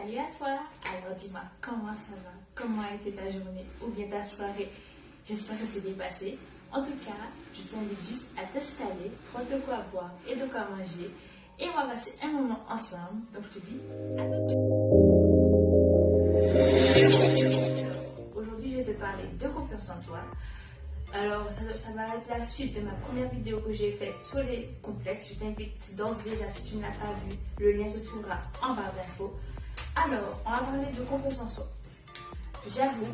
Salut à toi. Alors dis-moi, comment ça va? Comment a été ta journée ou bien ta soirée? J'espère que c'est bien passé. En tout cas, je t'invite juste à t'installer, prendre de quoi boire et de quoi manger. Et on va passer un moment ensemble. Donc je te dis à tout de suite. Aujourd'hui, je vais te parler de confiance en toi. Alors, ça va être la suite de ma première vidéo que j'ai faite sur les complexes. Je t'invite d'ores et déjà, si tu n'as pas vu, le lien se trouvera en barre d'infos. Alors, on va parler de confiance en soi. J'avoue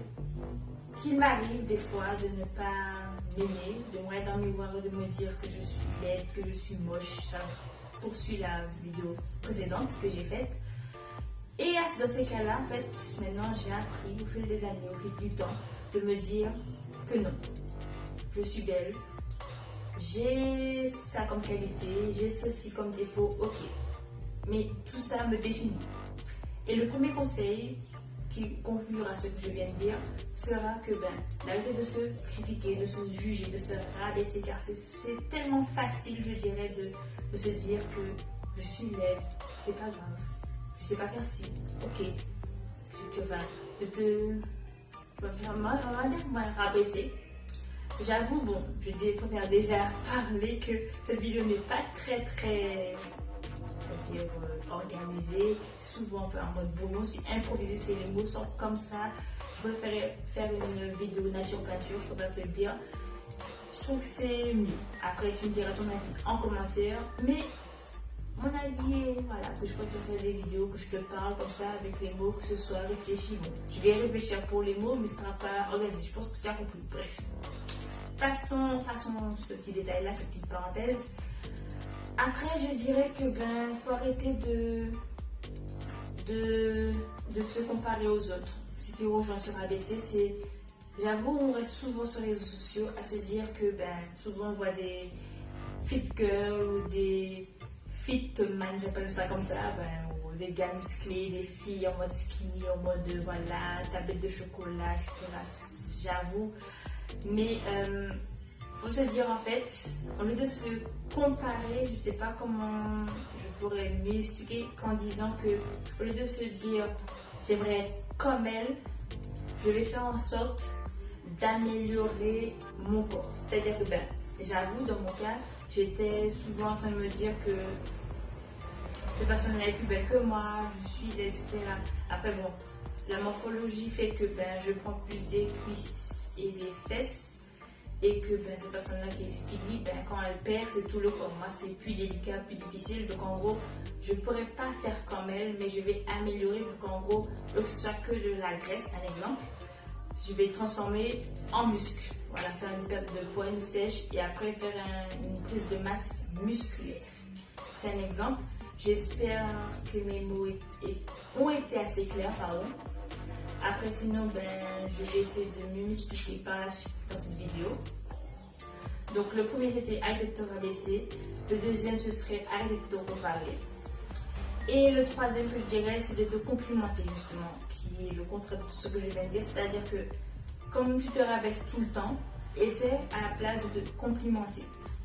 qu'il m'arrive des fois de ne pas m'aimer, de me regarder dans le miroir et de me dire que je suis laide, que je suis moche. Ça poursuit la vidéo précédente que j'ai faite. Et dans ces cas-là, en fait, maintenant j'ai appris au fil des années, au fil du temps, de me dire que non. Je suis belle, j'ai ça comme qualité, j'ai ceci comme défaut, ok. Mais tout ça me définit. Et le premier conseil qui conclura ce que je viens de dire sera que d'arrêter de se critiquer, de se juger, de se rabaisser, car c'est tellement facile, je dirais, de se dire que je suis laide, c'est pas grave, je sais pas faire ci, ok. Je vais me rabaisser. J'avoue, je préfère déjà parler que cette vidéo n'est pas très organisée, souvent en mode boulot, c'est improvisé, c'est les mots sortent comme ça. Je préfère faire une vidéo nature peinture, je préfère te le dire. Je trouve que c'est mieux. Après, tu me diras ton avis en commentaire, mais mon avis est que je préfère faire des vidéos, que je te parle comme ça avec les mots, que ce soit réfléchi. Je vais réfléchir pour les mots, mais ça ne sera pas organisé. Je pense que tu as compris. Bref. Passons ce petit détail-là, cette petite parenthèse. Après, je dirais que faut arrêter de se comparer aux autres. Si tu rejoins se rabaisser, j'avoue, on reste souvent sur les réseaux sociaux à se dire que souvent on voit des fit girls ou des fit man, j'appelle ça comme ça, ou des gars musclés, des filles en mode skinny, en mode tablette de chocolat, etc. J'avoue. Mais faut se dire en fait, au lieu de se comparer, je sais pas comment je pourrais mieux expliquer qu'en disant que au lieu de se dire j'aimerais être comme elle, je vais faire en sorte d'améliorer mon corps. C'est-à-dire que j'avoue, dans mon cas, j'étais souvent en train de me dire que cette personne est plus belle que moi, je suis, etc. Après la morphologie fait que je prends plus des cuisses et des fesses, et que cette personne-là qui est skinny, quand elle perd, c'est tout le corps. Moi, c'est plus délicat, plus difficile. Donc, en gros, je ne pourrais pas faire comme elle, mais je vais améliorer pour qu'en gros, que ce soit que de la graisse, un exemple, je vais transformer en muscle. Voilà, faire une perte de poids, une sèche, et après faire une prise de masse musculaire. C'est un exemple. J'espère que mes mots ont été assez clairs, pardon. Après, sinon, je vais essayer de mieux m'expliquer par la suite dans cette vidéo. Donc, le premier, c'était arrêter de te rabaisser. Le deuxième, ce serait arrêter de te comparer. Et le troisième que je dirais, c'est de te complimenter, justement, qui est le contraire de ce que je viens de dire. C'est-à-dire que, comme tu te rabaisses tout le temps, essaie à la place de te complimenter.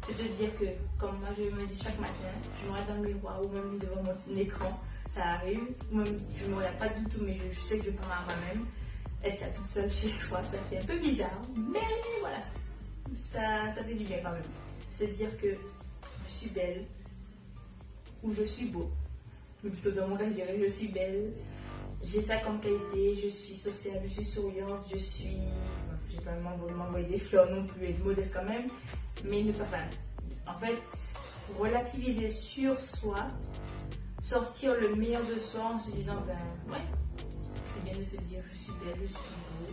De te dire que, comme moi, je me dis chaque matin, je me regarde dans le miroir ou même devant mon écran. Ça arrive, même je ne me regarde pas du tout, mais je sais que je parle à moi-même. Être là toute seule chez soi, ça fait un peu bizarre, mais voilà, ça fait du bien quand même. Se dire que je suis belle ou je suis beau, mais plutôt dans mon cas, je dirais je suis belle, j'ai ça comme qualité, je suis sociable, je suis souriante, je suis. J'ai pas m'envoyer des fleurs non plus, être modeste quand même, mais ne pas faire. En fait, relativiser sur soi. Sortir le meilleur de soi en se disant c'est bien de se dire je suis belle, je suis beau,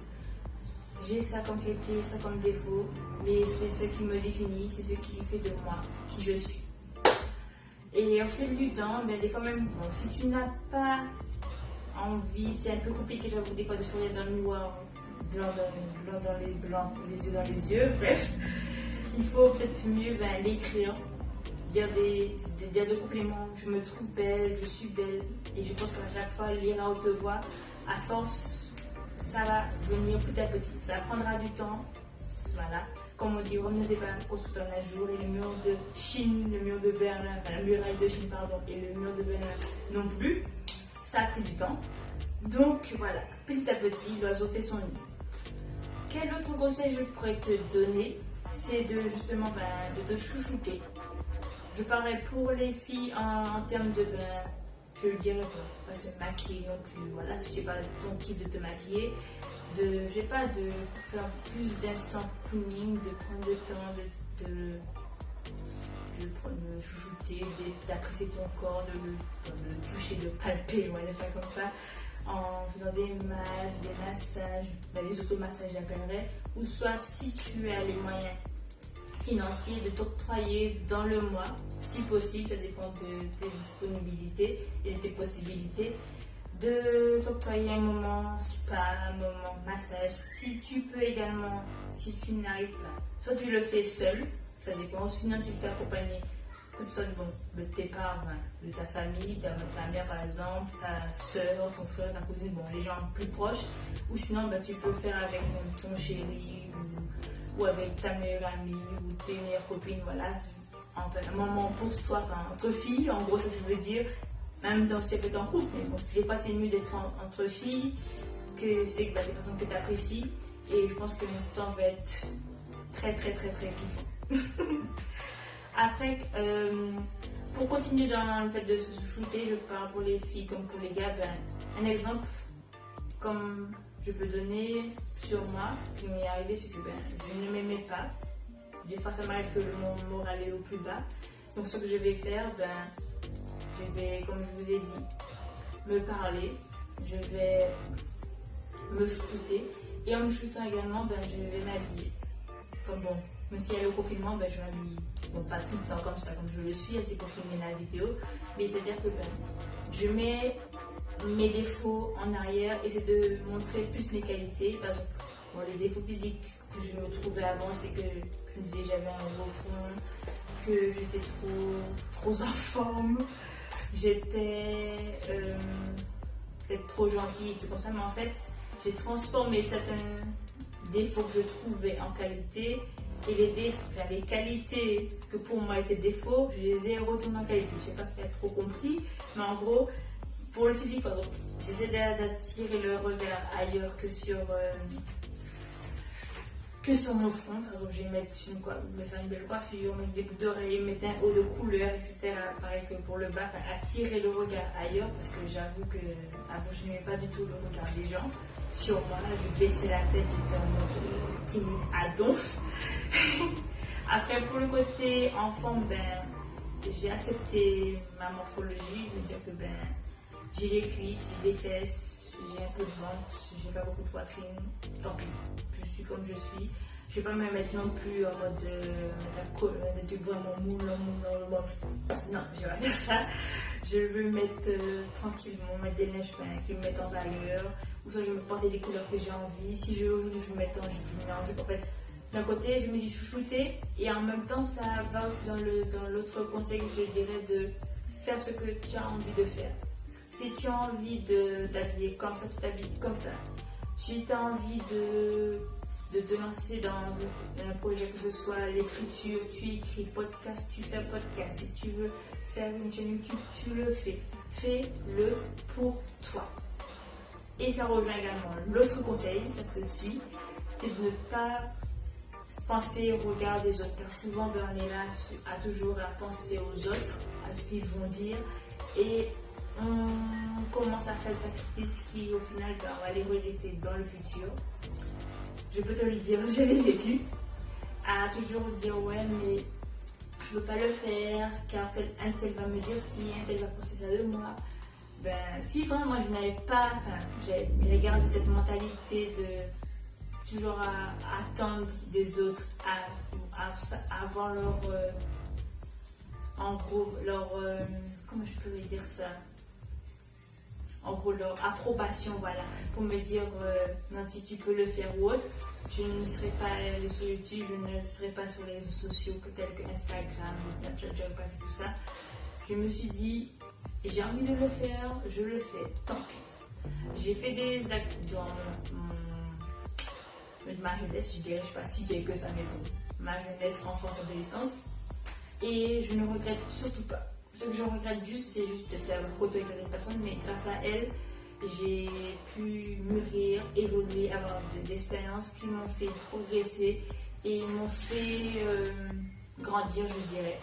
j'ai ça comme qualité, ça comme défaut, mais c'est ce qui me définit, c'est ce qui fait de moi qui je suis. Et au fil du temps, des fois même, si tu n'as pas envie, c'est un peu compliqué, j'avoue, des fois de sourire dans le miroir, blanc dans les yeux dans les yeux, bref, il faut peut-être mieux l'écrire. Dire des compléments, je me trouve belle, je suis belle, et je pense qu'à chaque fois lire à haute voix, à force, ça va venir petit à petit, ça prendra du temps, voilà, comme on dit, Rome ne s'est pas construite en un jour, et le mur de Chine, le mur de Berlin, la muraille de Chine, pardon, et le mur de Berlin non plus, ça a pris du temps. Donc voilà, petit à petit, l'oiseau fait son nid. Quel autre conseil je pourrais te donner? C'est de justement de te chouchouter. Je parlerai pour les filles en termes de je dirais pas se maquiller non plus. Voilà, si c'est pas ton kiff de te maquiller, de faire plus d'instant cleaning, de prendre le temps de chouchouter, d'apprécier ton corps, de le toucher, de palper, ouais, de faire comme ça, en faisant des masses, des massages, les automassages j'appellerais, ou soit si tu as les moyens financiers de t'octroyer dans le mois, si possible, ça dépend de tes disponibilités et de tes possibilités, de t'octroyer un moment spa, un moment massage, si tu peux également, si tu n'arrives pas, soit tu le fais seul, ça dépend, sinon tu le fais accompagner, que ce soit de tes parents, de ta famille, de ta mère par exemple, ta soeur, ton frère, ta cousine, les gens plus proches, ou sinon tu peux faire avec ton chéri ou avec ta meilleure amie ou tes meilleures copines, voilà, un moment pour toi, entre filles, en gros, ça je veux dire, même dans c'est peut-être en couple, mais bon, des fois c'est mieux d'être entre filles, que c'est des personnes que tu apprécies, et je pense que le temps va être très très très très kiffant. Après, pour continuer dans le fait de se shooter, je parle pour les filles comme pour les gars, un exemple comme je peux donner sur moi, qui m'est arrivé, c'est que je ne m'aimais pas. Des fois, ça m'arrive que mon moral est au plus bas. Donc, ce que je vais faire, je vais, comme je vous ai dit, me parler. Je vais me shooter. Et en me shootant également, je vais m'habiller. Comme même s'il y a le confinement, je m'habille. Pas tout le temps comme ça, comme je le suis, c'est pour filmer la vidéo. Mais c'est-à-dire que je mets mes défauts en arrière et c'est de montrer plus mes qualités. Parce que les défauts physiques que je me trouvais avant, c'est que je me disais j'avais un gros front, que j'étais trop en forme, j'étais peut-être trop gentille, tout comme ça. Mais en fait, j'ai transformé certains défauts que je trouvais en qualité. Et les qualités que pour moi étaient défauts, je les ai retournées en qualité. Je ne sais pas si tu as trop compris, mais en gros, pour le physique, par exemple, j'essaie d'attirer le regard ailleurs que sur mon front. Par exemple, je vais me faire une belle coiffure, mettre des boucles d'oreilles, mettre un haut de couleur, etc. Pareil que pour le bas, attirer le regard ailleurs, parce que j'avoue que avant, je n'aimais pas du tout le regard des gens. Sur moi, là, je baissais la tête, j'étais en mode timide à donf. Après, pour le côté enfant, j'ai accepté ma morphologie, je veux dire que j'ai les cuisses, j'ai des fesses, j'ai un peu de ventre, j'ai pas beaucoup de poitrine, tant pis, je suis comme je suis. Je vais pas me mettre non plus en mode de vraiment moule, non, je vais pas faire ça. Je veux me mettre tranquillement, mettre des neiges qui me mettent en valeur, ou soit je vais me porter des couleurs que j'ai envie. Si je veux aujourd'hui, je me mets en jupe, je mélange. En fait, d'un côté, je me dis chouchouter, et en même temps, ça va aussi dans l'autre conseil que je dirais de faire ce que tu as envie de faire. Si tu as envie de t'habiller comme ça, tu t'habilles comme ça. Si tu as envie de te lancer dans un projet, que ce soit l'écriture, tu écris podcast, tu fais un podcast. Si tu veux faire une chaîne YouTube, tu le fais. Fais-le pour toi. Et ça rejoint également l'autre conseil, ça se suit, c'est de ne pas penser au regard des autres. Car souvent, on est là à toujours à penser aux autres, à ce qu'ils vont dire. Et on commence à faire des sacrifices qui, au final, on va les regretter dans le futur. Je peux te le dire, je l'ai vécu. À toujours dire, ouais, mais je ne veux pas le faire, car un tel va me dire si, un tel va penser ça de moi. Si vraiment moi je n'avais pas, j'ai gardé cette mentalité de toujours à attendre des autres, à avoir leur, en gros, leur, comment je peux dire ça, en gros leur approbation, voilà, pour me dire non, si tu peux le faire ou autre. Je ne serai pas sur YouTube, je ne serai pas sur les réseaux sociaux tels que Instagram, Snapchat, je n'aurais pas fait tout ça. Je me suis dit, j'ai envie de le faire, je le fais, tant pis. J'ai fait des actes durant ma jeunesse, je dirais, je ne sais pas si vieille que ça, mais bon, ma jeunesse, enfance, adolescence, et je ne regrette surtout pas. Ce que je regrette juste, c'est juste d'avoir côtoyé avec personne, mais grâce à elle, j'ai pu mûrir, évoluer, avoir de l'expérience qui m'ont fait progresser et m'ont fait grandir, je dirais.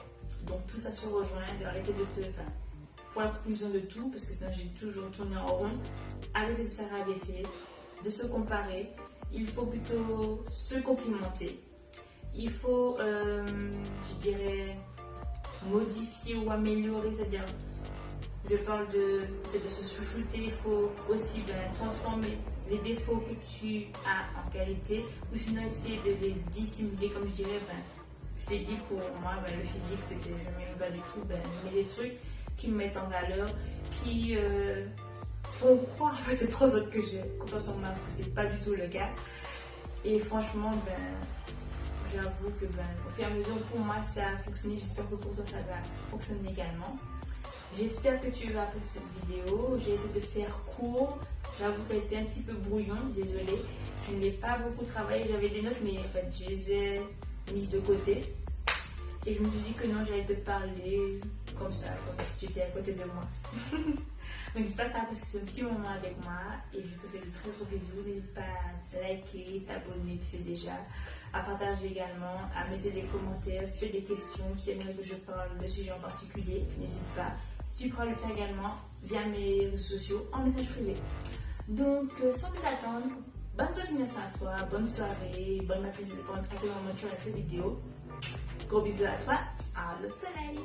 Donc tout ça se rejoint, d'arrêter de te... Enfin, pour la conclusion de tout, parce que sinon j'ai toujours tourné en rond, arrêter de se rabaisser, de se comparer. Il faut plutôt se complimenter. Il faut, je dirais, modifier ou améliorer, c'est-à-dire, je parle de se chouchouter, il faut aussi transformer les défauts que tu as en qualité, ou sinon essayer de les dissimuler, comme je dirais, je l'ai dit pour moi, le physique, c'était, je n'aime pas du tout, mais les trucs qui me mettent en valeur, qui font croire peut-être aux autres que j'ai confiance en moi, parce que c'est pas du tout le cas. Et franchement, j'avoue que au fur et à mesure, pour moi, ça a fonctionné. J'espère que pour toi, ça va fonctionner également. J'espère que tu vas apprécier cette vidéo. J'ai essayé de faire court. J'avoue qu'elle était un petit peu brouillon, désolée. Je ne l'ai pas beaucoup travaillé. J'avais des notes, mais en fait, je les ai mises de côté. Et je me suis dit que non, j'allais te parler comme ça, comme si tu étais à côté de moi. Donc j'espère que tu as apprécié ce petit moment avec moi. Et je te fais de très gros bisous. N'hésite pas à liker, t'abonner, tu sais déjà. À partager également, à me laisser des commentaires. Si tu as des questions, si tu aimerais que je parle de sujet en particulier, n'hésite pas. Tu pourras le faire également via mes réseaux sociaux en message privé. Donc, sans plus attendre, bonne continuation à toi, bonne soirée, bonne matinée, dépend à quel moment tu regardes cette vidéo. Gros bisous à toi, à l'autre soleil.